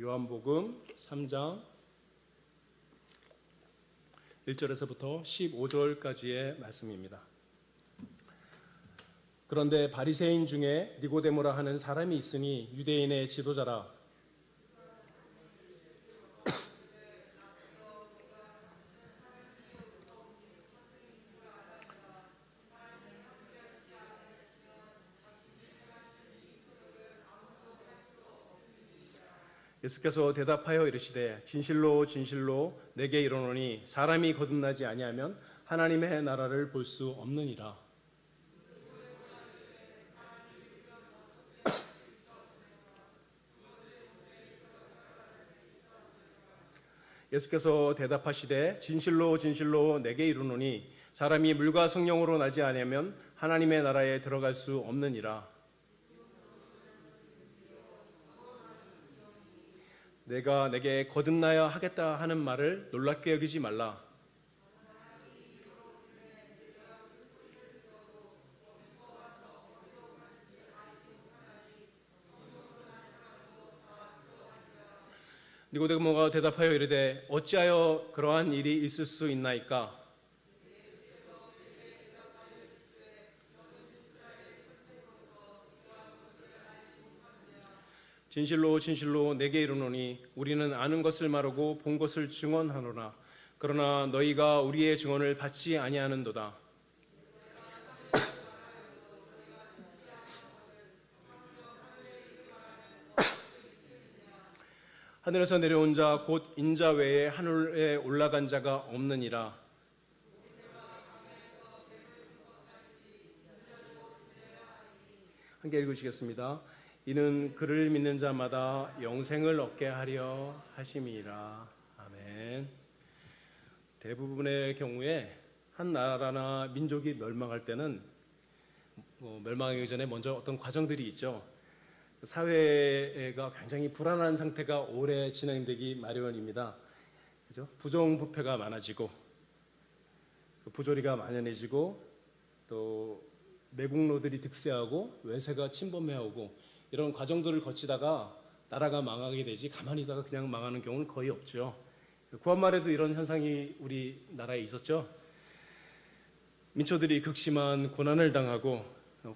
요한복음 3장 1절에서부터 15절까지의 말씀입니다. 그런데 바리새인 중에 니고데모라 하는 사람이 있으니 유대인의 지도자라. 예수께서 대답하여 이르시되 진실로 진실로 내게 이르노니 사람이 거듭나지 아니하면 하나님의 나라를 볼 수 없느니라. 예수께서 대답하시되 진실로 진실로 내게 이르노니 사람이 물과 성령으로 나지 아니하면 하나님의 나라에 들어갈 수 없느니라. 내가 내게 거듭나야 하겠다 하는 말을 놀랍게 여기지 말라. 니고데모가 대답하여 이르되 어찌하여 그러한 일이 있을 수 있나이까? 진실로 진실로 내게 이르노니 우리는 아는 것을 말하고 본 것을 증언하노라. 그러나 너희가 우리의 증언을 받지 아니하는도다. 하늘에서 내려온 자 곧 인자 외에 하늘에 올라간 자가 없느니라. 함께 읽으시겠습니다. 이는 그를 믿는 자마다 영생을 얻게 하려 하심이라. 아멘. 대부분의 경우에 한 나라나 민족이 멸망할 때는 멸망하기 전에 먼저 어떤 과정들이 있죠. 사회가 굉장히 불안한 상태가 오래 진행되기 마련입니다. 그죠? 부정부패가 많아지고 부조리가 만연해지고 또 매국노들이 득세하고 외세가 침범해오고 이런 과정들을 거치다가 나라가 망하게 되지 가만히 있다가 그냥 망하는 경우는 거의 없죠. 구한말에도 이런 현상이 우리나라에 있었죠. 민초들이 극심한 고난을 당하고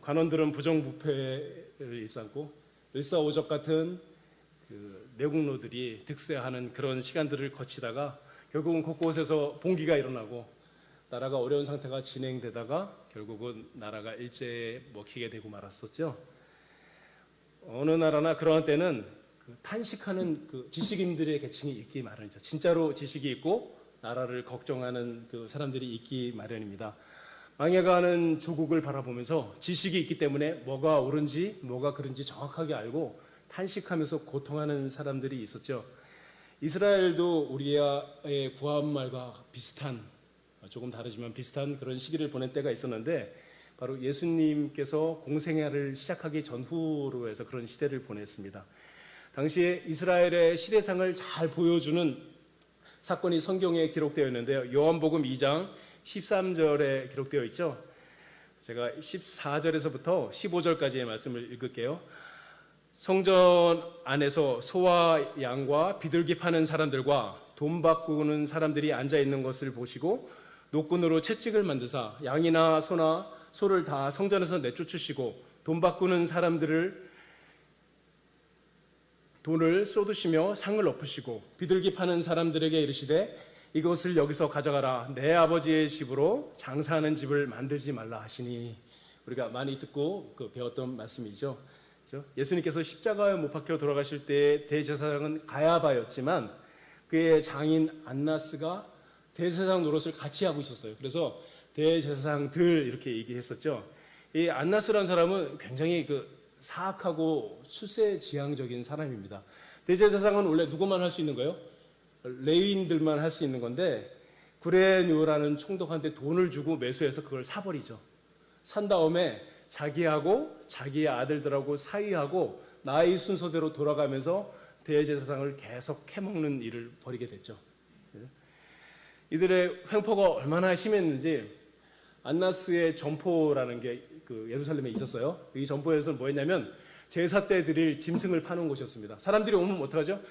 관원들은 부정부패를 일삼고 일사오적 같은 내국노들이 득세하는 그런 시간들을 거치다가 결국은 곳곳에서 봉기가 일어나고 나라가 어려운 상태가 진행되다가 결국은 나라가 일제에 먹히게 되고 말았었죠. 어느 나라나 그러한 때는 탄식하는 지식인들의 계층이 있기 마련이죠. 진짜로 지식이 있고 나라를 걱정하는 사람들이 있기 마련입니다. 망해가는 조국을 바라보면서 지식이 있기 때문에 뭐가 옳은지 뭐가 그른지 정확하게 알고 탄식하면서 고통하는 사람들이 있었죠. 이스라엘도 우리의 구한말과 비슷한, 조금 다르지만 비슷한 그런 시기를 보낸 때가 있었는데 바로 예수님께서 공생애를 시작하기 전후로 해서 그런 시대를 보냈습니다. 당시에 이스라엘의 시대상을 잘 보여주는 사건이 성경에 기록되어 있는데요. 요한복음 2장 13절에 기록되어 있죠. 제가 14절에서부터 15절까지의 말씀을 읽을게요. 성전 안에서 소와 양과 비둘기 파는 사람들과 돈 바꾸는 사람들이 앉아 있는 것을 보시고 노끈으로 채찍을 만드사 양이나 소나 소를 다 성전에서 내쫓으시고 돈 바꾸는 사람들을 돈을 쏟으시며 상을 엎으시고 비둘기 파는 사람들에게 이르시되 이것을 여기서 가져가라. 내 아버지의 집으로 장사하는 집을 만들지 말라 하시니. 우리가 많이 듣고 배웠던 말씀이죠. 그렇죠? 예수님께서 십자가에 못 박혀 돌아가실 때 대제사장은 가야바였지만 그의 장인 안나스가 대제사장 노릇을 같이 하고 있었어요. 그래서 대제사장들 이렇게 얘기했었죠. 이 안나스라는 사람은 굉장히 사악하고 출세지향적인 사람입니다. 대제사장은 원래 누구만 할 수 있는 거예요? 레위인들만 할 수 있는 건데 구레뇨라는 총독한테 돈을 주고 매수해서 그걸 사버리죠. 산 다음에 자기하고 자기의 아들들하고 사위하고 나이 순서대로 돌아가면서 대제사장을 계속 캐먹는 일을 벌이게 됐죠. 이들의 횡포가 얼마나 심했는지 안나스의 점포라는 게 예루살렘에 있었어요. 이 점포에서는 뭐였냐면 제사 때 드릴 짐승을 파는 곳이었습니다. 사람들이 오면 어떡하죠?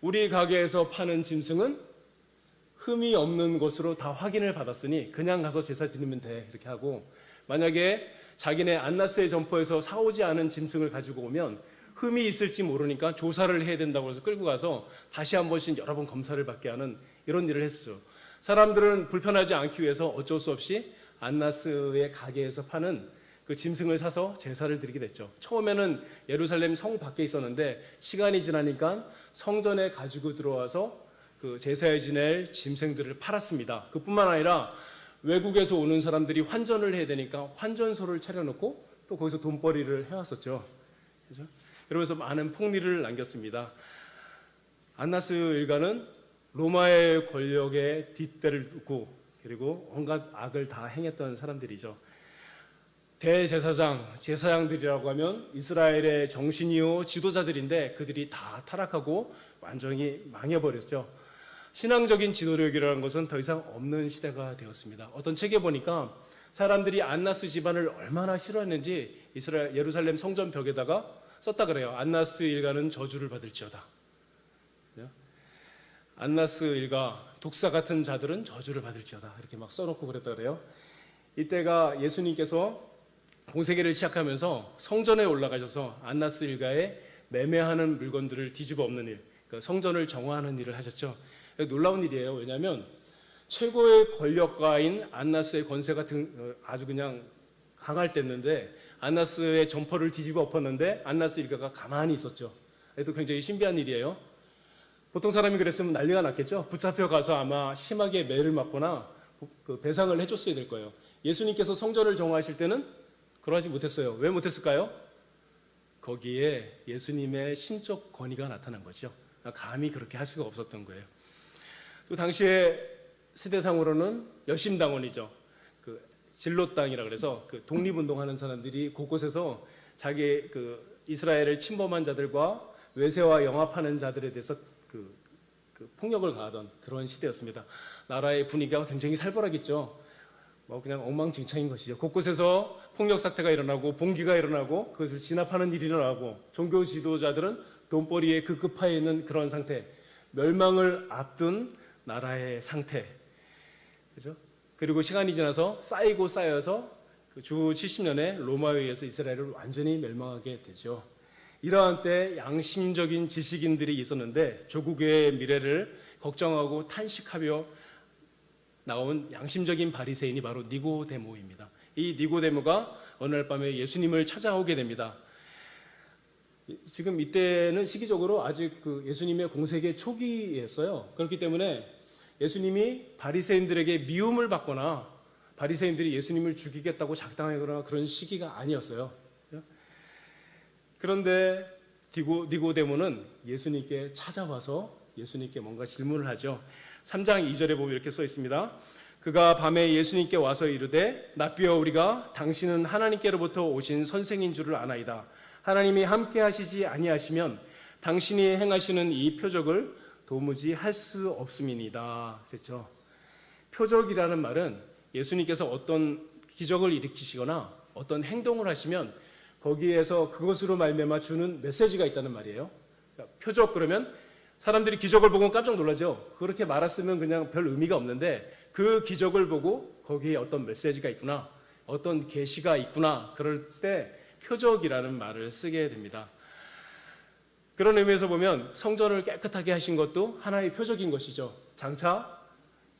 우리 가게에서 파는 짐승은 흠이 없는 것으로 다 확인을 받았으니 그냥 가서 제사 드리면 돼, 이렇게 하고, 만약에 자기네 안나스의 점포에서 사오지 않은 짐승을 가지고 오면 흠이 있을지 모르니까 조사를 해야 된다고 해서 끌고 가서 다시 한 번씩 여러 번 검사를 받게 하는 이런 일을 했었죠. 사람들은 불편하지 않기 위해서 어쩔 수 없이 안나스의 가게에서 파는 그 짐승을 사서 제사를 드리게 됐죠. 처음에는 예루살렘 성 밖에 있었는데 시간이 지나니까 성전에 가지고 들어와서 그 제사에 지낼 짐승들을 팔았습니다. 그뿐만 아니라 외국에서 오는 사람들이 환전을 해야 되니까 환전소를 차려놓고 또 거기서 돈벌이를 해왔었죠. 그렇죠? 그러면서 많은 폭리를 남겼습니다. 안나스 일가는 로마의 권력에 뒷배를 두고 그리고 온갖 악을 다 행했던 사람들이죠. 대제사장, 제사장들이라고 하면 이스라엘의 정신이요 지도자들인데 그들이 다 타락하고 완전히 망해버렸죠. 신앙적인 지도력이라는 것은 더 이상 없는 시대가 되었습니다. 어떤 책에 보니까 사람들이 안나스 집안을 얼마나 싫어했는지 예루살렘 성전 벽에다가 썼다 그래요. 안나스 일가는 저주를 받을지어다. 안나스 일가, 독사 같은 자들은 저주를 받을지어다. 이렇게 막 써놓고 그랬다 그래요. 이때가 예수님께서 공세기를 시작하면서 성전에 올라가셔서 안나스 일가에 매매하는 물건들을 뒤집어 엎는 일, 그러니까 성전을 정화하는 일을 하셨죠. 놀라운 일이에요. 왜냐하면 최고의 권력가인 안나스의 권세가 아주 그냥 강할 때였는데 안나스의 점포를 뒤집어 엎었는데 안나스 일가가 가만히 있었죠. 이것도 굉장히 신비한 일이에요. 보통 사람이 그랬으면 난리가 났겠죠. 붙잡혀 가서 아마 심하게 매를 맞거나 그 배상을 해줬어야 될 거예요. 예수님께서 성전을 정화하실 때는 그러지 못했어요. 왜 못했을까요? 거기에 예수님의 신적 권위가 나타난 거죠. 감히 그렇게 할 수가 없었던 거예요. 또 당시에 세대상으로는 여심당원이죠. 그 진로 땅이라 그래서 그 독립운동하는 사람들이 곳곳에서 자기 그 이스라엘을 침범한 자들과 외세와 영합하는 자들에 대해서 그 폭력을 가하던 그런 시대였습니다. 나라의 분위기가 굉장히 살벌하겠죠. 뭐 그냥 엉망진창인 것이죠. 곳곳에서 폭력 사태가 일어나고 봉기가 일어나고 그것을 진압하는 일이 일어나고 종교 지도자들은 돈벌이에 급급하여 있는 그런 상태, 멸망을 앞둔 나라의 상태, 그죠? 그리고 시간이 지나서 쌓이고 쌓여서 주 70년에 로마에 의해서 이스라엘을 완전히 멸망하게 되죠. 이러한 때 양심적인 지식인들이 있었는데 조국의 미래를 걱정하고 탄식하며 나온 양심적인 바리새인이 바로 니고데모입니다. 이 니고데모가 어느 날 밤에 예수님을 찾아오게 됩니다. 지금 이때는 시기적으로 아직 그 예수님의 공세기 초기였어요. 그렇기 때문에 예수님이 바리새인들에게 미움을 받거나 바리새인들이 예수님을 죽이겠다고 작당하거나 그런 시기가 아니었어요. 그런데 니고데모는 예수님께 찾아와서 예수님께 뭔가 질문을 하죠. 3장 2절에 보면 이렇게 써 있습니다. 그가 밤에 예수님께 와서 이르되 납비여 우리가 당신은 하나님께로부터 오신 선생인 줄을 아나이다. 하나님이 함께 하시지 아니하시면 당신이 행하시는 이 표적을 도무지 할 수 없음이니이다. 그렇죠. 표적이라는 말은 예수님께서 어떤 기적을 일으키시거나 어떤 행동을 하시면 거기에서 그것으로 말미암아 주는 메시지가 있다는 말이에요. 그러니까 표적 그러면 사람들이 기적을 보고 깜짝 놀라죠. 그렇게 말했으면 그냥 별 의미가 없는데 그 기적을 보고 거기에 어떤 메시지가 있구나, 어떤 계시가 있구나, 그럴 때 표적이라는 말을 쓰게 됩니다. 그런 의미에서 보면 성전을 깨끗하게 하신 것도 하나의 표적인 것이죠. 장차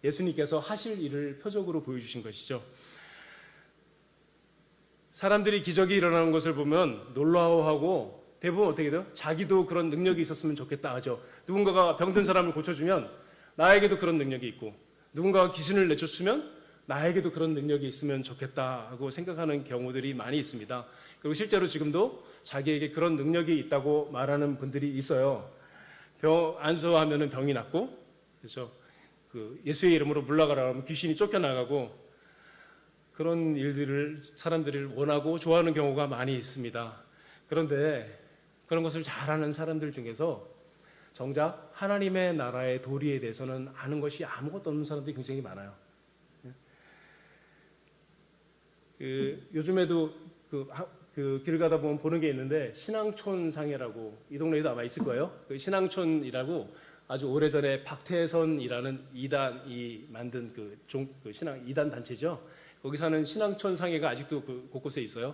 예수님께서 하실 일을 표적으로 보여주신 것이죠. 사람들이 기적이 일어나는 것을 보면 놀라워하고 대부분 어떻게 돼요? 자기도 그런 능력이 있었으면 좋겠다 하죠. 누군가가 병든 사람을 고쳐주면 나에게도 그런 능력이 있고, 누군가가 귀신을 내쫓으면 나에게도 그런 능력이 있으면 좋겠다 하고 생각하는 경우들이 많이 있습니다. 그리고 실제로 지금도 자기에게 그런 능력이 있다고 말하는 분들이 있어요. 안수하면 병이 낫고, 그렇죠? 그 예수의 이름으로 물러가라 하면 귀신이 쫓겨나가고, 그런 일들을 사람들이 원하고 좋아하는 경우가 많이 있습니다. 그런데 그런 것을 잘하는 사람들 중에서 정작 하나님의 나라의 도리에 대해서는 아는 것이 아무것도 없는 사람들이 굉장히 많아요. 요즘에도 그 길을 가다 보면 보는 게 있는데 신앙촌 상해라고 이 동네에도 아마 있을 거예요. 그 신앙촌이라고 아주 오래전에 박태선이라는 이단이 만든 그 신앙 이단 단체죠. 거기 사는 신앙촌 상해가 아직도 그 곳곳에 있어요.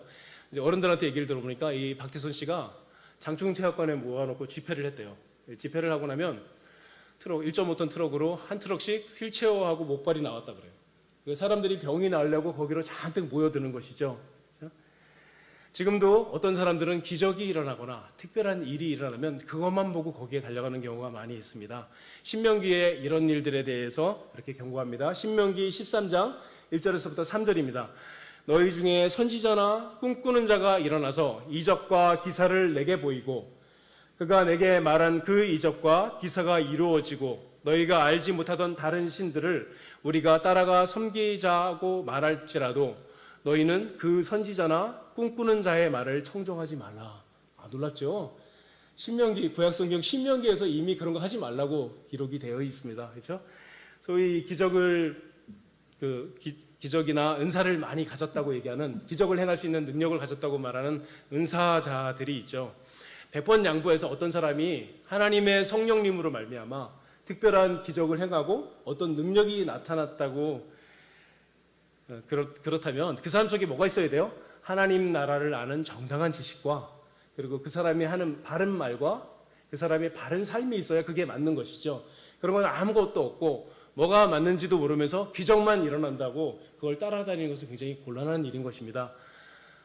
이제 어른들한테 얘기를 들어보니까 이 박태선 씨가 장충체육관에 모아놓고 집회를 했대요. 집회를 하고 나면 트럭 1.5톤 트럭으로 한 트럭씩 휠체어하고 목발이 나왔다 그래요. 사람들이 병이 나으려고 거기로 잔뜩 모여드는 것이죠. 그렇죠? 지금도 어떤 사람들은 기적이 일어나거나 특별한 일이 일어나면 그것만 보고 거기에 달려가는 경우가 많이 있습니다. 신명기에 이런 일들에 대해서 이렇게 경고합니다. 신명기 13장 1절에서부터 3절입니다. 너희 중에 선지자나 꿈꾸는 자가 일어나서 이적과 기사를 내게 보이고 그가 내게 말한 그 이적과 기사가 이루어지고 너희가 알지 못하던 다른 신들을 우리가 따라가 섬기자고 말할지라도 너희는 그 선지자나 꿈꾸는 자의 말을 청종하지 말라. 놀랍죠? 신명기, 구약성경 신명기에서 이미 그런 거 하지 말라고 기록이 되어 있습니다. 그렇죠? 소위 기적이나 은사를 많이 가졌다고 얘기하는, 기적을 행할 수 있는 능력을 가졌다고 말하는 은사자들이 있죠. 백번양보에서 어떤 사람이 하나님의 성령님으로 말미암아 특별한 기적을 행하고 어떤 능력이 나타났다고, 그렇다면 그 사람 속에 뭐가 있어야 돼요? 하나님 나라를 아는 정당한 지식과 그리고 그 사람이 하는 바른 말과 그 사람의 바른 삶이 있어야 그게 맞는 것이죠. 그런 건 아무것도 없고 뭐가 맞는지도 모르면서 기적만 일어난다고 그걸 따라다니는 것은 굉장히 곤란한 일인 것입니다.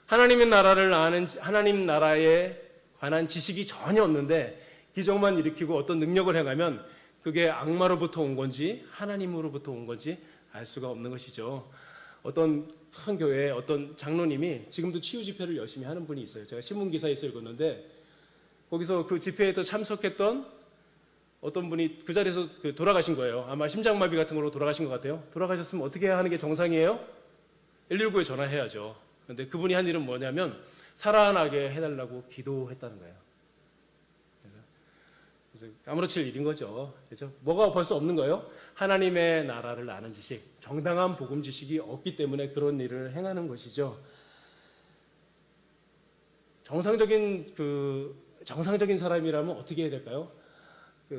하나님의 나라를 아는, 하나님 나라에 관한 지식이 전혀 없는데 기적만 일으키고 어떤 능력을 행하면 그게 악마로부터 온 건지 하나님으로부터 온 건지 알 수가 없는 것이죠. 어떤 큰 교회에 어떤 장로님이 지금도 치유 집회를 열심히 하는 분이 있어요. 제가 신문기사에서 읽었는데 거기서 그 집회에 참석했던 어떤 분이 그 자리에서 돌아가신 거예요. 아마 심장마비 같은 걸로 돌아가신 것 같아요. 돌아가셨으면 어떻게 하는 게 정상이에요? 119에 전화해야죠. 그런데 그분이 한 일은 뭐냐면 살아나게 해달라고 기도했다는 거예요. 그래서 아무렇지 일인 거죠. 그렇죠? 뭐가 벌써 없는 거예요? 하나님의 나라를 아는 지식, 정당한 복음 지식이 없기 때문에 그런 일을 행하는 것이죠. 정상적인 사람이라면 어떻게 해야 될까요?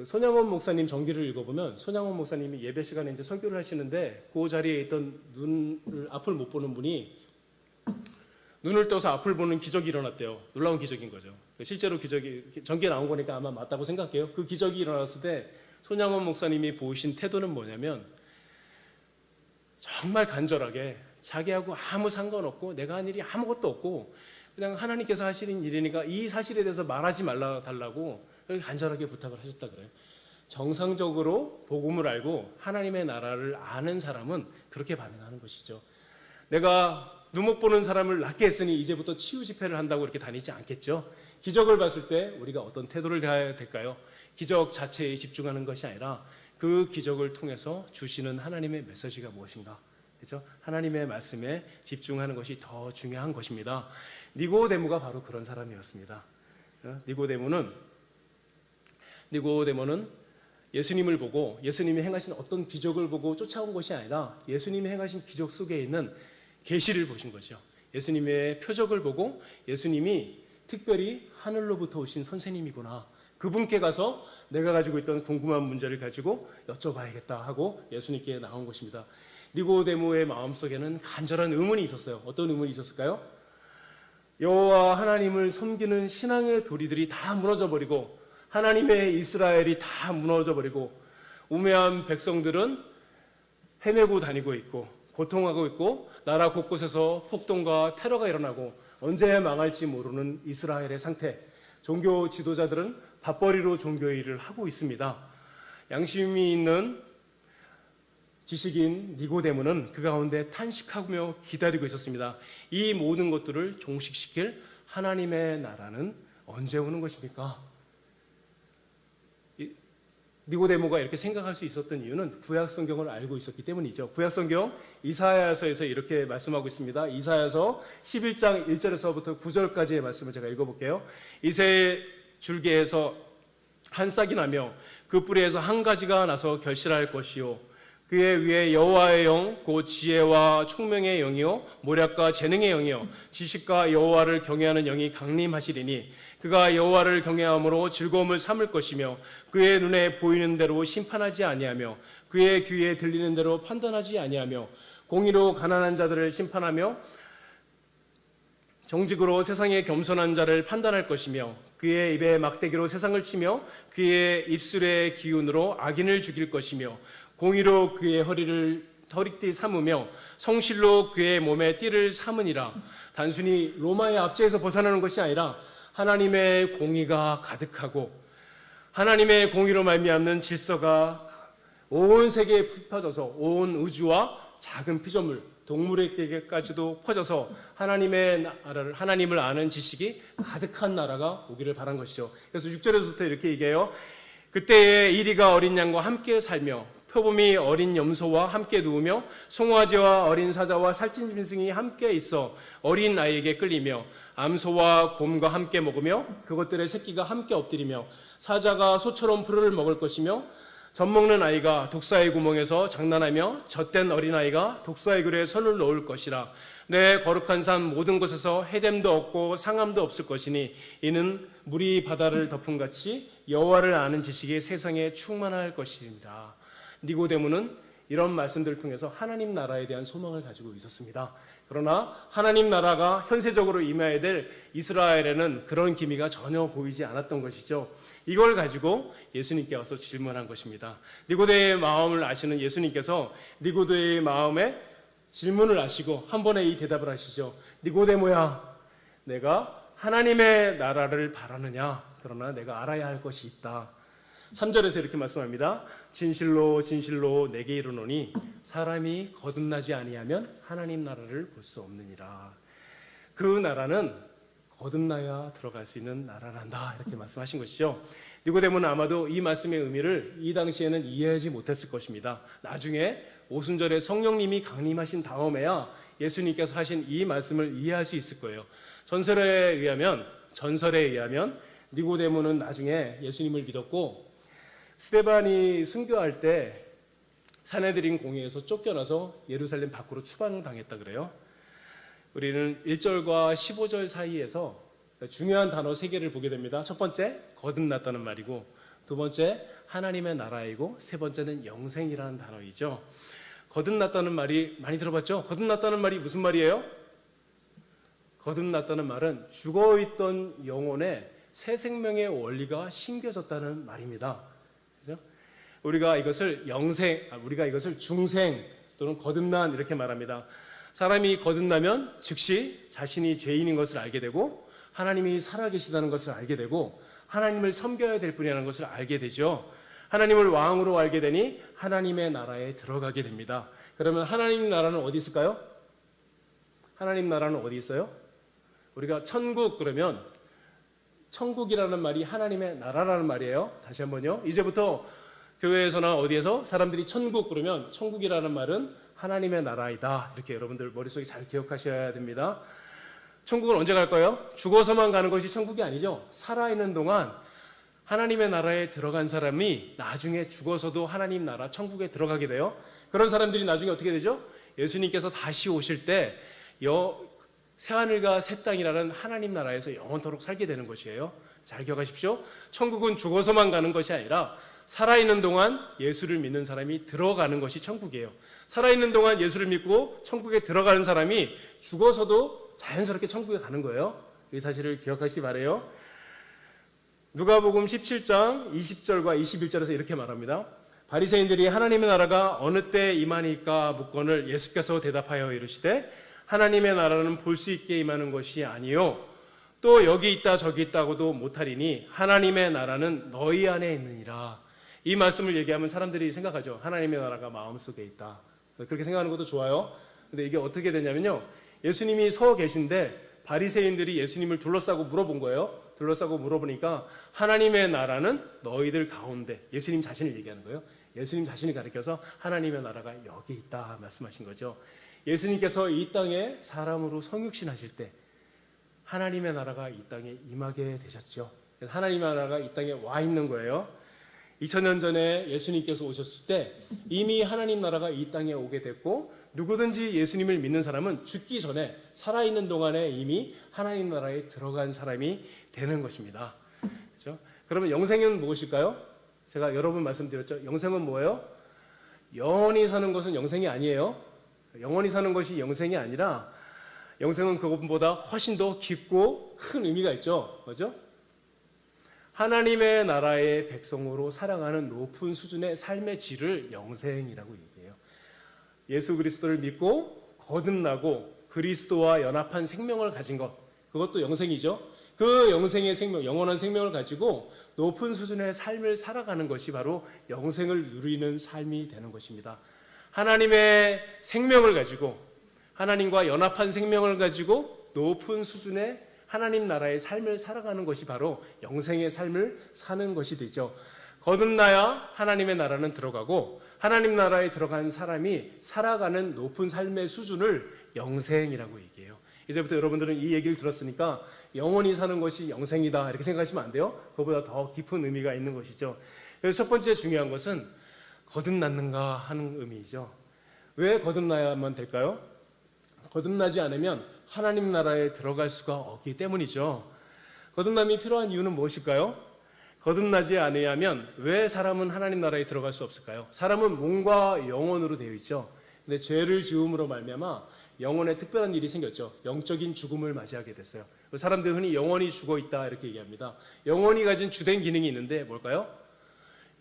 손양원 목사님 전기를 읽어보면 손양원 목사님이 예배 시간에 이제 설교를 하시는데 그 자리에 있던 앞을 못 보는 분이 눈을 떠서 앞을 보는 기적이 일어났대요. 놀라운 기적인 거죠. 실제로 기적이 전기에 나온 거니까 아마 맞다고 생각해요. 그 기적이 일어났을 때 손양원 목사님이 보이신 태도는 뭐냐면 정말 간절하게 자기하고 아무 상관없고 내가 한 일이 아무것도 없고 그냥 하나님께서 하시는 일이니까 이 사실에 대해서 말하지 말라 달라고 그렇게 간절하게 부탁을 하셨다 그래요. 정상적으로 복음을 알고 하나님의 나라를 아는 사람은 그렇게 반응하는 것이죠. 내가 눈못 보는 사람을 낫게 했으니 이제부터 치유 집회를 한다고 이렇게 다니지 않겠죠. 기적을 봤을 때 우리가 어떤 태도를 해야 될까요? 기적 자체에 집중하는 것이 아니라 그 기적을 통해서 주시는 하나님의 메시지가 무엇인가? 그렇죠? 하나님의 말씀에 집중하는 것이 더 중요한 것입니다. 니고데모가 바로 그런 사람이었습니다. 니고데모는 예수님을 보고 예수님이 행하신 어떤 기적을 보고 쫓아온 것이 아니라 예수님이 행하신 기적 속에 있는 계시를 보신 거죠. 예수님의 표적을 보고 예수님이 특별히 하늘로부터 오신 선생님이구나. 그분께 가서 내가 가지고 있던 궁금한 문제를 가지고 여쭤봐야겠다 하고 예수님께 나온 것입니다. 니고데모의 마음속에는 간절한 의문이 있었어요. 어떤 의문이 있었을까요? 여호와 하나님을 섬기는 신앙의 도리들이 다 무너져버리고 하나님의 이스라엘이 다 무너져버리고 우매한 백성들은 헤매고 다니고 있고 고통하고 있고 나라 곳곳에서 폭동과 테러가 일어나고 언제 망할지 모르는 이스라엘의 상태. 종교 지도자들은 밥벌이로 종교 일을 하고 있습니다. 양심이 있는 지식인 니고데모는 그 가운데 탄식하며 기다리고 있었습니다. 이 모든 것들을 종식시킬 하나님의 나라는 언제 오는 것입니까? 니고데모가 이렇게 생각할 수 있었던 이유는 구약 성경을 알고 있었기 때문이죠. 구약 성경 이사야서에서 이렇게 말씀하고 있습니다. 이사야서 11장 1절에서부터 9절까지의 말씀을 제가 읽어볼게요. 이새 줄기에서 한 싹이 나며 그 뿌리에서 한 가지가 나서 결실할 것이요 그의 위에 여호와의 영 곧 지혜와 총명의 영이요 모략과 재능의 영이요 지식과 여호와를 경외하는 영이 강림하시리니 그가 여호와를 경외함으로 즐거움을 삼을 것이며 그의 눈에 보이는 대로 심판하지 아니하며 그의 귀에 들리는 대로 판단하지 아니하며 공의로 가난한 자들을 심판하며 정직으로 세상의 겸손한 자를 판단할 것이며 그의 입에 막대기로 세상을 치며 그의 입술의 기운으로 악인을 죽일 것이며 공의로 그의 허리띠 삼으며 성실로 그의 몸에 띠를 삼으니라. 단순히 로마의 압제에서 벗어나는 것이 아니라 하나님의 공의가 가득하고 하나님의 공의로 말미암는 질서가 온 세계에 퍼져서 온 우주와 작은 피조물 동물에게까지도 퍼져서 하나님을 아는 지식이 가득한 나라가 오기를 바란 것이죠. 그래서 6절에서부터 이렇게 얘기해요. 그때에 이리가 어린 양과 함께 살며 표범이 어린 염소와 함께 누우며 송아지와 어린 사자와 살찐 짐승이 함께 있어 어린 아이에게 끌리며 암소와 곰과 함께 먹으며 그것들의 새끼가 함께 엎드리며 사자가 소처럼 풀을 먹을 것이며 젖먹는 아이가 독사의 구멍에서 장난하며 젖된 어린아이가 독사의 굴에 손을 놓을 것이라. 내 거룩한 산 모든 곳에서 해됨도 없고 상함도 없을 것이니 이는 물이 바다를 덮음같이 여호와를 아는 지식이 세상에 충만할 것이니라. 니고데모는 이런 말씀들을 통해서 하나님 나라에 대한 소망을 가지고 있었습니다. 그러나 하나님 나라가 현세적으로 임해야 될 이스라엘에는 그런 기미가 전혀 보이지 않았던 것이죠. 이걸 가지고 예수님께 와서 질문한 것입니다. 니고데의 마음을 아시는 예수님께서 니고데의 마음에 질문을 아시고 한 번에 이 대답을 하시죠. 니고데모야, 내가 하나님의 나라를 바라느냐? 그러나 내가 알아야 할 것이 있다. 3절에서 이렇게 말씀합니다. 진실로 진실로 내게 이르노니 사람이 거듭나지 아니하면 하나님 나라를 볼 수 없느니라. 그 나라는 거듭나야 들어갈 수 있는 나라란다, 이렇게 말씀하신 것이죠. 니고데모는 아마도 이 말씀의 의미를 이 당시에는 이해하지 못했을 것입니다. 나중에 오순절에 성령님이 강림하신 다음에야 예수님께서 하신 이 말씀을 이해할 수 있을 거예요. 전설에 의하면 니고데모는 나중에 예수님을 믿었고 스데반이 순교할 때 산헤드린 공회에서 쫓겨나서 예루살렘 밖으로 추방당했다 그래요. 우리는 1절과 15절 사이에서 중요한 단어 3개를 보게 됩니다. 첫 번째, 거듭났다는 말이고, 두 번째, 하나님의 나라이고, 세 번째는 영생이라는 단어이죠. 거듭났다는 말이 많이 들어봤죠? 거듭났다는 말이 무슨 말이에요? 거듭났다는 말은 죽어있던 영혼에 새 생명의 원리가 심겨졌다는 말입니다. 그렇죠? 우리가 이것을 중생 또는 거듭난 이렇게 말합니다. 사람이 거듭나면 즉시 자신이 죄인인 것을 알게 되고 하나님이 살아계시다는 것을 알게 되고 하나님을 섬겨야 될 분이라는 것을 알게 되죠. 하나님을 왕으로 알게 되니 하나님의 나라에 들어가게 됩니다. 그러면 하나님 나라는 어디 있을까요? 하나님 나라는 어디 있어요? 우리가 천국 그러면 천국이라는 말이 하나님의 나라라는 말이에요. 다시 한번요. 이제부터 교회에서나 어디에서 사람들이 천국 그러면 천국이라는 말은 하나님의 나라이다, 이렇게 여러분들 머릿속에 잘 기억하셔야 됩니다. 천국은 언제 갈 거예요? 죽어서만 가는 것이 천국이 아니죠. 살아있는 동안 하나님의 나라에 들어간 사람이 나중에 죽어서도 하나님 나라 천국에 들어가게 돼요. 그런 사람들이 나중에 어떻게 되죠? 예수님께서 다시 오실 때 새하늘과 새 땅이라는 하나님 나라에서 영원토록 살게 되는 것이에요. 잘 기억하십시오. 천국은 죽어서만 가는 것이 아니라 살아있는 동안 예수를 믿는 사람이 들어가는 것이 천국이에요. 살아있는 동안 예수를 믿고 천국에 들어가는 사람이 죽어서도 자연스럽게 천국에 가는 거예요. 이 사실을 기억하시기 바라요. 누가복음 17장 20절과 21절에서 이렇게 말합니다. 바리새인들이 하나님의 나라가 어느 때 임하니까 묻거늘 예수께서 대답하여 이르시되 하나님의 나라는 볼 수 있게 임하는 것이 아니요 또 여기 있다 저기 있다고도 못하리니 하나님의 나라는 너희 안에 있느니라. 이 말씀을 얘기하면 사람들이 생각하죠. 하나님의 나라가 마음속에 있다. 그렇게 생각하는 것도 좋아요. 근데 이게 어떻게 되냐면요, 예수님이 서 계신데 바리새인들이 예수님을 둘러싸고 물어본 거예요. 둘러싸고 물어보니까 하나님의 나라는 너희들 가운데, 예수님 자신을 얘기하는 거예요. 예수님 자신을 가리켜서 하나님의 나라가 여기 있다 말씀하신 거죠. 예수님께서 이 땅에 사람으로 성육신하실 때 하나님의 나라가 이 땅에 임하게 되셨죠. 그래서 하나님의 나라가 이 땅에 와 있는 거예요. 2000년 전에 예수님께서 오셨을 때 이미 하나님 나라가 이 땅에 오게 됐고, 누구든지 예수님을 믿는 사람은 죽기 전에 살아있는 동안에 이미 하나님 나라에 들어간 사람이 되는 것입니다. 그렇죠? 그러면 영생은 무엇일까요? 제가 여러 번 말씀드렸죠. 영생은 뭐예요? 영원히 사는 것은 영생이 아니에요. 영원히 사는 것이 영생이 아니라, 영생은 그것보다 훨씬 더 깊고 큰 의미가 있죠. 그렇죠? 하나님의 나라의 백성으로 살아가는 높은 수준의 삶의 질을 영생이라고 얘기해요. 예수 그리스도를 믿고 거듭나고 그리스도와 연합한 생명을 가진 것, 그것도 영생이죠. 그 영생의 생명, 영원한 생명을 가지고 높은 수준의 삶을 살아가는 것이 바로 영생을 누리는 삶이 되는 것입니다. 하나님의 생명을 가지고, 하나님과 연합한 생명을 가지고 높은 수준의 하나님 나라의 삶을 살아가는 것이 바로 영생의 삶을 사는 것이 되죠. 거듭나야 하나님의 나라는 들어가고, 하나님 나라에 들어간 사람이 살아가는 높은 삶의 수준을 영생이라고 얘기해요. 이제부터 여러분들은 이 얘기를 들었으니까 영원히 사는 것이 영생이다 이렇게 생각하시면 안 돼요. 그보다 더 깊은 의미가 있는 것이죠. 그래서 첫 번째 중요한 것은 거듭났는가 하는 의미이죠. 왜 거듭나야만 될까요? 거듭나지 않으면 하나님 나라에 들어갈 수가 없기 때문이죠. 거듭남이 필요한 이유는 무엇일까요? 거듭나지 않으면 왜 사람은 하나님 나라에 들어갈 수 없을까요? 사람은 몸과 영혼으로 되어 있죠. 근데 죄를 지음으로 말미암아 영혼에 특별한 일이 생겼죠. 영적인 죽음을 맞이하게 됐어요. 사람들은 흔히 영혼이 죽어 있다 이렇게 얘기합니다. 영혼이 가진 주된 기능이 있는데 뭘까요?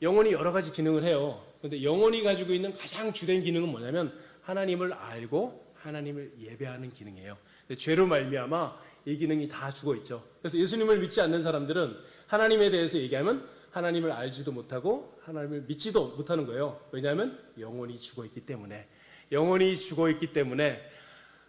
영혼이 여러 가지 기능을 해요. 그런데 영혼이 가지고 있는 가장 주된 기능은 뭐냐면 하나님을 알고 하나님을 예배하는 기능이에요. 근데 죄로 말미암아 이 기능이 다 죽어 있죠. 그래서 예수님을 믿지 않는 사람들은 하나님에 대해서 얘기하면 하나님을 알지도 못하고 하나님을 믿지도 못하는 거예요. 왜냐하면 영혼이 죽어 있기 때문에. 영혼이 죽어 있기 때문에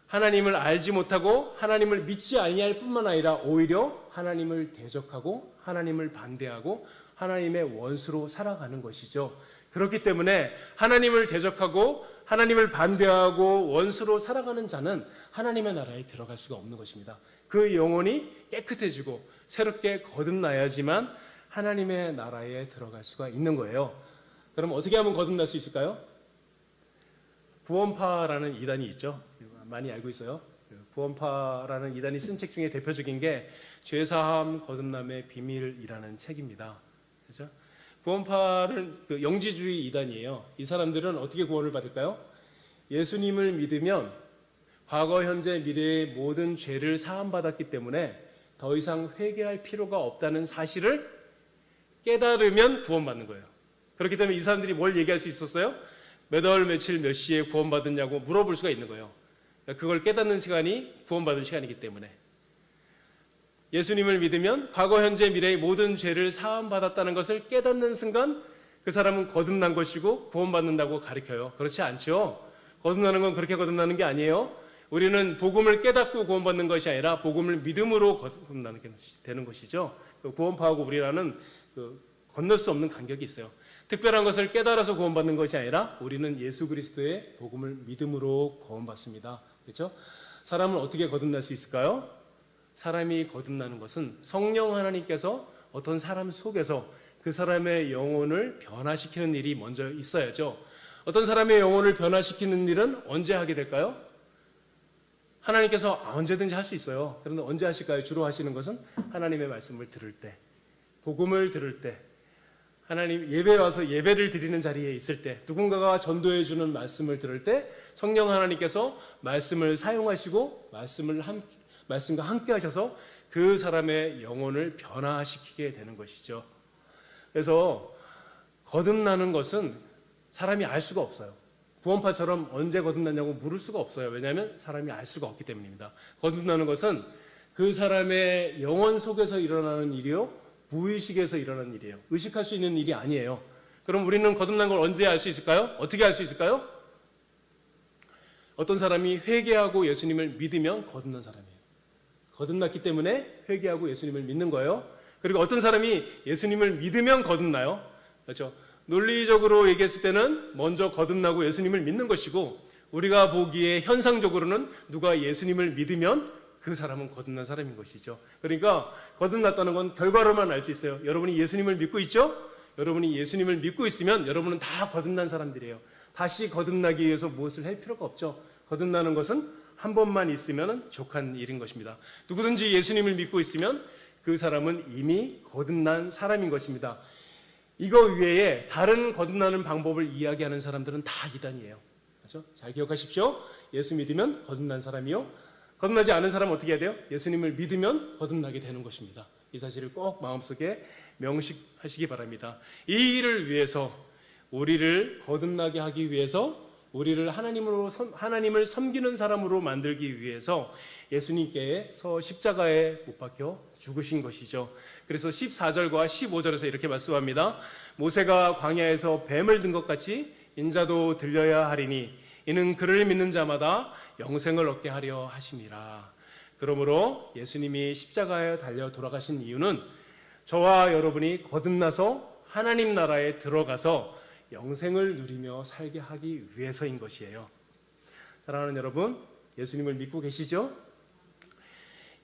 하나님을 알지 못하고 하나님을 믿지 아니할 뿐만 아니라 오히려 하나님을 대적하고 하나님을 반대하고 하나님의 원수로 살아가는 것이죠. 그렇기 때문에 하나님을 대적하고 하나님을 반대하고 원수로 살아가는 자는 하나님의 나라에 들어갈 수가 없는 것입니다. 그 영혼이 깨끗해지고 새롭게 거듭나야지만 하나님의 나라에 들어갈 수가 있는 거예요. 그럼 어떻게 하면 거듭날 수 있을까요? 구원파라는 이단이 있죠. 많이 알고 있어요. 구원파라는 이단이 쓴 책 중에 대표적인 게 죄사함 거듭남의 비밀이라는 책입니다. 그렇죠? 구원파는 영지주의 이단이에요. 이 사람들은 어떻게 구원을 받을까요? 예수님을 믿으면 과거, 현재, 미래의 모든 죄를 사함받았기 때문에 더 이상 회개할 필요가 없다는 사실을 깨달으면 구원받는 거예요. 그렇기 때문에 이 사람들이 뭘 얘기할 수 있었어요? 몇 월, 며칠, 몇 시에 구원받았냐고 물어볼 수가 있는 거예요. 그걸 깨닫는 시간이 구원받은 시간이기 때문에. 예수님을 믿으면 과거, 현재, 미래의 모든 죄를 사함받았다는 것을 깨닫는 순간 그 사람은 거듭난 것이고 구원받는다고 가르쳐요. 그렇지 않죠? 거듭나는 건 그렇게 거듭나는 게 아니에요. 우리는 복음을 깨닫고 구원받는 것이 아니라 복음을 믿음으로 거듭나는 게 되는 것이죠. 구원파하고 우리라는 건널 수 없는 간격이 있어요. 특별한 것을 깨달아서 구원받는 것이 아니라 우리는 예수 그리스도의 복음을 믿음으로 구원받습니다. 그렇죠? 사람은 어떻게 거듭날 수 있을까요? 사람이 거듭나는 것은 성령 하나님께서 어떤 사람 속에서 그 사람의 영혼을 변화시키는 일이 먼저 있어야죠. 어떤 사람의 영혼을 변화시키는 일은 언제 하게 될까요? 하나님께서 언제든지 할 수 있어요. 그런데 언제 하실까요? 주로 하시는 것은 하나님의 말씀을 들을 때, 복음을 들을 때, 하나님 예배 와서 예배를 드리는 자리에 있을 때, 누군가가 전도해 주는 말씀을 들을 때 성령 하나님께서 말씀을 사용하시고 말씀과 함께 하셔서 그 사람의 영혼을 변화시키게 되는 것이죠. 그래서 거듭나는 것은 사람이 알 수가 없어요. 구원파처럼 언제 거듭났냐고 물을 수가 없어요. 왜냐하면 사람이 알 수가 없기 때문입니다. 거듭나는 것은 그 사람의 영혼 속에서 일어나는 일이요, 무의식에서 일어나는 일이에요. 의식할 수 있는 일이 아니에요. 그럼 우리는 거듭난 걸 언제 알 수 있을까요? 어떻게 알 수 있을까요? 어떤 사람이 회개하고 예수님을 믿으면 거듭난 사람이에요. 거듭났기 때문에 회개하고 예수님을 믿는 거예요. 그리고 어떤 사람이 예수님을 믿으면 거듭나요. 그렇죠? 논리적으로 얘기했을 때는 먼저 거듭나고 예수님을 믿는 것이고, 우리가 보기에 현상적으로는 누가 예수님을 믿으면 그 사람은 거듭난 사람인 것이죠. 그러니까 거듭났다는 건 결과로만 알 수 있어요. 여러분이 예수님을 믿고 있죠? 여러분이 예수님을 믿고 있으면 여러분은 다 거듭난 사람들이에요. 다시 거듭나기 위해서 무엇을 할 필요가 없죠. 거듭나는 것은 한 번만 있으면 족한 일인 것입니다. 누구든지 예수님을 믿고 있으면 그 사람은 이미 거듭난 사람인 것입니다. 이거 외에 다른 거듭나는 방법을 이야기하는 사람들은 다 이단이에요. 그렇죠? 잘 기억하십시오. 예수 믿으면 거듭난 사람이요, 거듭나지 않은 사람은 어떻게 해야 돼요? 예수님을 믿으면 거듭나게 되는 것입니다. 이 사실을 꼭 마음속에 명식하시기 바랍니다. 이 일을 위해서, 우리를 거듭나게 하기 위해서, 우리를 하나님을 섬기는 사람으로 만들기 위해서 예수님께서 십자가에 못 박혀 죽으신 것이죠. 그래서 14절과 15절에서 이렇게 말씀합니다. 모세가 광야에서 뱀을 든 것 같이 인자도 들려야 하리니 이는 그를 믿는 자마다 영생을 얻게 하려 하심이라. 그러므로 예수님이 십자가에 달려 돌아가신 이유는 저와 여러분이 거듭나서 하나님 나라에 들어가서 영생을 누리며 살게 하기 위해서인 것이에요. 사랑하는 여러분, 예수님을 믿고 계시죠?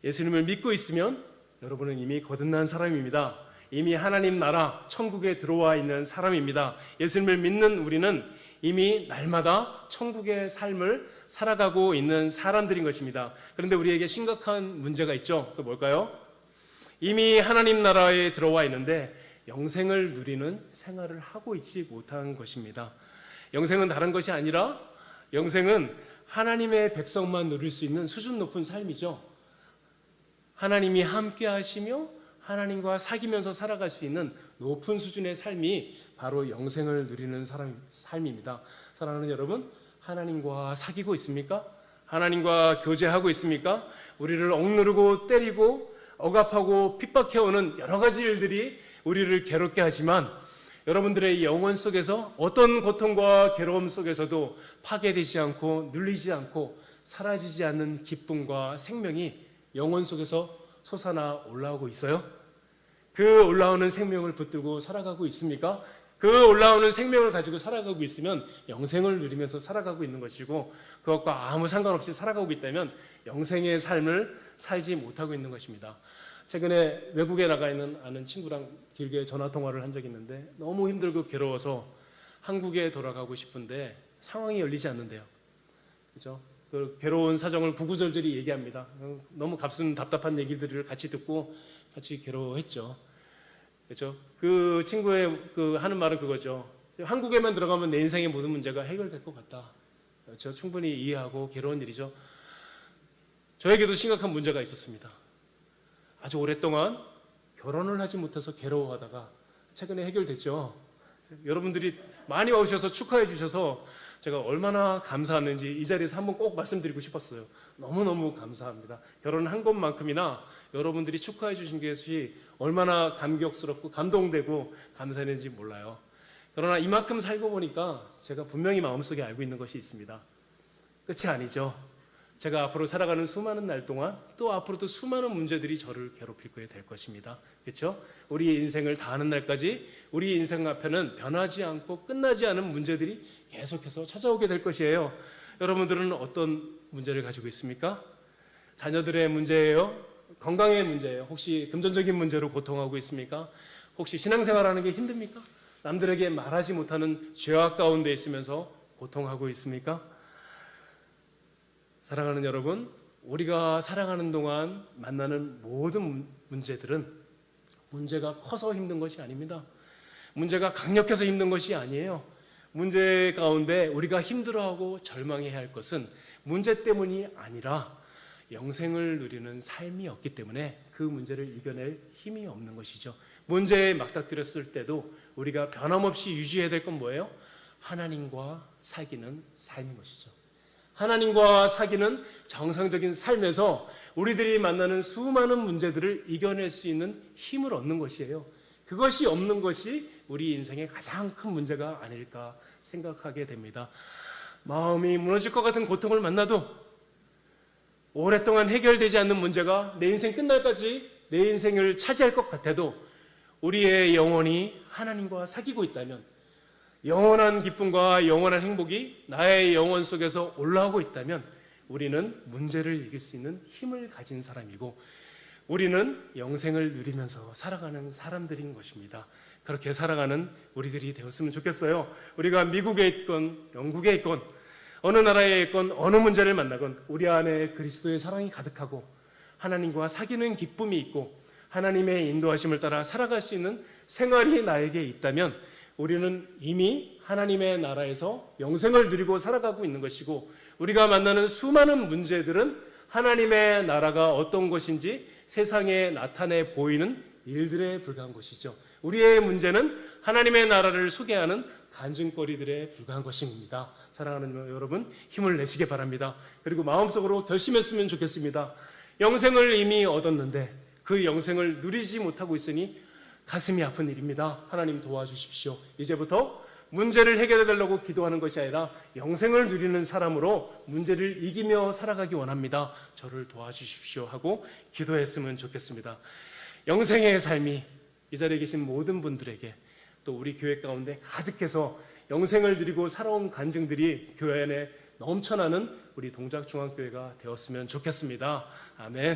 예수님을 믿고 있으면 여러분은 이미 거듭난 사람입니다. 이미 하나님 나라 천국에 들어와 있는 사람입니다. 예수님을 믿는 우리는 이미 날마다 천국의 삶을 살아가고 있는 사람들인 것입니다. 그런데 우리에게 심각한 문제가 있죠. 그게 뭘까요? 이미 하나님 나라에 들어와 있는데 영생을 누리는 생활을 하고 있지 못한 것입니다. 영생은 다른 것이 아니라 영생은 하나님의 백성만 누릴 수 있는 수준 높은 삶이죠. 하나님이 함께 하시며 하나님과 사귀면서 살아갈 수 있는 높은 수준의 삶이 바로 영생을 누리는 삶입니다. 사랑하는 여러분, 하나님과 사귀고 있습니까? 하나님과 교제하고 있습니까? 우리를 억누르고 때리고 억압하고 핍박해오는 여러 가지 일들이 우리를 괴롭게 하지만 여러분들의 영혼 속에서 어떤 고통과 괴로움 속에서도 파괴되지 않고 눌리지 않고 사라지지 않는 기쁨과 생명이 영혼 속에서 솟아나 올라오고 있어요? 그 올라오는 생명을 붙들고 살아가고 있습니까? 그 올라오는 생명을 가지고 살아가고 있으면 영생을 누리면서 살아가고 있는 것이고, 그것과 아무 상관없이 살아가고 있다면 영생의 삶을 살지 못하고 있는 것입니다. 최근에 외국에 나가 있는 아는 친구랑 길게 전화통화를 한 적이 있는데 너무 힘들고 괴로워서 한국에 돌아가고 싶은데 상황이 열리지 않는데요. 그렇죠? 그 괴로운 사정을 구구절절히 얘기합니다. 너무 값은 답답한 얘기들을 같이 듣고 같이 괴로워했죠. 그렇죠? 그 친구의 하는 말은 그거죠. 한국에만 들어가면 내 인생의 모든 문제가 해결될 것 같다. 그렇죠? 충분히 이해하고 괴로운 일이죠. 저에게도 심각한 문제가 있었습니다. 아주 오랫동안 결혼을 하지 못해서 괴로워하다가 최근에 해결됐죠. 여러분들이 많이 와주셔서 축하해 주셔서 제가 얼마나 감사했는지 이 자리에서 한번 꼭 말씀드리고 싶었어요. 너무너무 감사합니다. 결혼한 것만큼이나 여러분들이 축하해 주신 것이 얼마나 감격스럽고 감동되고 감사했는지 몰라요. 그러나 이만큼 살고 보니까 제가 분명히 마음속에 알고 있는 것이 있습니다. 끝이 아니죠. 제가 앞으로 살아가는 수많은 날 동안 또 앞으로도 수많은 문제들이 저를 괴롭힐 거에 될 것입니다. 그렇죠? 우리의 인생을 다하는 날까지 우리 인생 앞에는 변하지 않고 끝나지 않은 문제들이 계속해서 찾아오게 될 것이에요. 여러분들은 어떤 문제를 가지고 있습니까? 자녀들의 문제예요? 건강의 문제예요? 혹시 금전적인 문제로 고통하고 있습니까? 혹시 신앙생활하는 게 힘듭니까? 남들에게 말하지 못하는 죄악 가운데 있으면서 고통하고 있습니까? 사랑하는 여러분, 우리가 살아가는 동안 만나는 모든 문제들은 문제가 커서 힘든 것이 아닙니다. 문제가 강력해서 힘든 것이 아니에요. 문제 가운데 우리가 힘들어하고 절망해야 할 것은 문제 때문이 아니라 영생을 누리는 삶이 없기 때문에 그 문제를 이겨낼 힘이 없는 것이죠. 문제에 맞닥뜨렸을 때도 우리가 변함없이 유지해야 될 건 뭐예요? 하나님과 사귀는 삶인 것이죠. 하나님과 사귀는 정상적인 삶에서 우리들이 만나는 수많은 문제들을 이겨낼 수 있는 힘을 얻는 것이에요. 그것이 없는 것이 우리 인생의 가장 큰 문제가 아닐까 생각하게 됩니다. 마음이 무너질 것 같은 고통을 만나도 오랫동안 해결되지 않는 문제가 내 인생 끝날까지 내 인생을 차지할 것 같아도 우리의 영혼이 하나님과 사귀고 있다면, 영원한 기쁨과 영원한 행복이 나의 영혼 속에서 올라오고 있다면 우리는 문제를 이길 수 있는 힘을 가진 사람이고 우리는 영생을 누리면서 살아가는 사람들인 것입니다. 그렇게 살아가는 우리들이 되었으면 좋겠어요. 우리가 미국에 있건 영국에 있건 어느 나라에 있건 어느 문제를 만나건 우리 안에 그리스도의 사랑이 가득하고 하나님과 사귀는 기쁨이 있고 하나님의 인도하심을 따라 살아갈 수 있는 생활이 나에게 있다면 우리는 이미 하나님의 나라에서 영생을 누리고 살아가고 있는 것이고, 우리가 만나는 수많은 문제들은 하나님의 나라가 어떤 것인지 세상에 나타내 보이는 일들에 불과한 것이죠. 우리의 문제는 하나님의 나라를 소개하는 간증거리들에 불과한 것입니다. 사랑하는 여러분, 힘을 내시기 바랍니다. 그리고 마음속으로 결심했으면 좋겠습니다. 영생을 이미 얻었는데 그 영생을 누리지 못하고 있으니 가슴이 아픈 일입니다. 하나님 도와주십시오. 이제부터 문제를 해결해 달라고 기도하는 것이 아니라 영생을 누리는 사람으로 문제를 이기며 살아가기 원합니다. 저를 도와주십시오 하고 기도했으면 좋겠습니다. 영생의 삶이 이 자리에 계신 모든 분들에게 또 우리 교회 가운데 가득해서 영생을 누리고 살아온 간증들이 교회 안에 넘쳐나는 우리 동작중앙교회가 되었으면 좋겠습니다. 아멘.